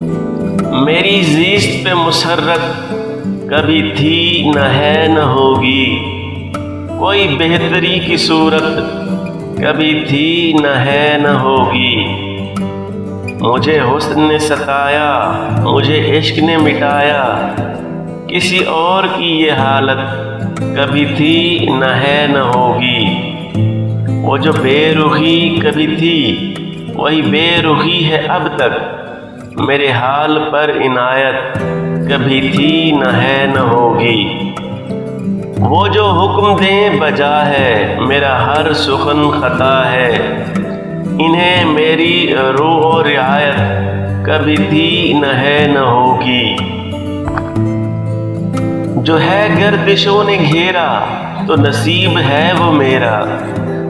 میری زیست پہ مسرت کبھی تھی نہ ہے نہ ہوگی، کوئی بہتری کی صورت کبھی تھی نہ ہے نہ ہوگی۔ مجھے حسن نے ستایا، مجھے عشق نے مٹایا، کسی اور کی یہ حالت کبھی تھی نہ ہے نہ ہوگی۔ وہ جو بے رخی کبھی تھی وہی بے رخی ہے اب تک، میرے حال پر عنایت کبھی تھی نہ ہے نہ ہوگی۔ وہ جو حکم دیں بجا ہے، میرا ہر سخن خطا ہے، انہیں میری روح و رعایت کبھی تھی نہ ہے نہ ہوگی۔ جو ہے گردشوں نے گھیرا تو نصیب ہے وہ میرا،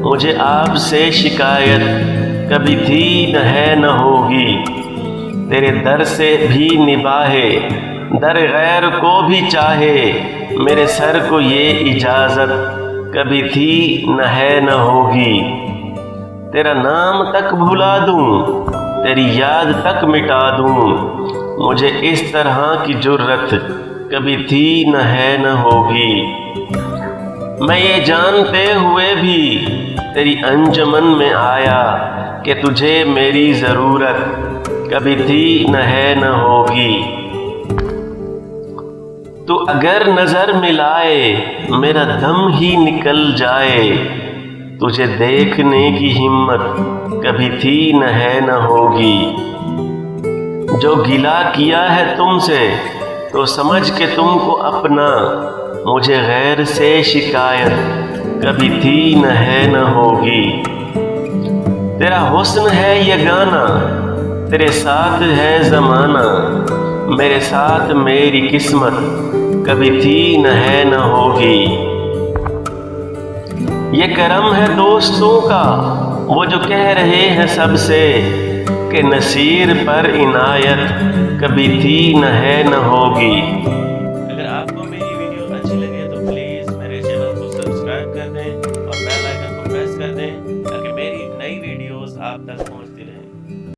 مجھے آپ سے شکایت کبھی تھی نہ ہے نہ ہوگی۔ تیرے در سے بھی نباہے در غیر کو بھی چاہے، میرے سر کو یہ اجازت کبھی تھی نہ ہے نہ ہوگی۔ تیرا نام تک بھلا دوں، تیری یاد تک مٹا دوں، مجھے اس طرح کی جرت کبھی تھی نہ ہے نہ ہوگی۔ میں یہ جانتے ہوئے بھی تیری انجمن میں آیا کہ تجھے میری ضرورت کبھی تھی نہ ہے نہ ہوگی۔ تو اگر نظر ملائے میرا دم ہی نکل جائے، تجھے دیکھنے کی ہمت کبھی تھی نہ ہے نہ ہوگی۔ جو گلہ کیا ہے تم سے تو سمجھ کے تم کو اپنا، مجھے غیر سے شکایت کبھی تھی نہ ہے نہ ہوگی۔ تیرا حسن ہے یگانہ، تیرے ساتھ ہے زمانہ، میرے ساتھ میری قسمت کبھی تھی نہ ہے نہ ہوگی۔ یہ کرم ہے دوستوں کا وہ جو کہہ رہے ہیں سب سے کہ نصیر پر عنایت کبھی تھی نہ ہے نہ ہوگی۔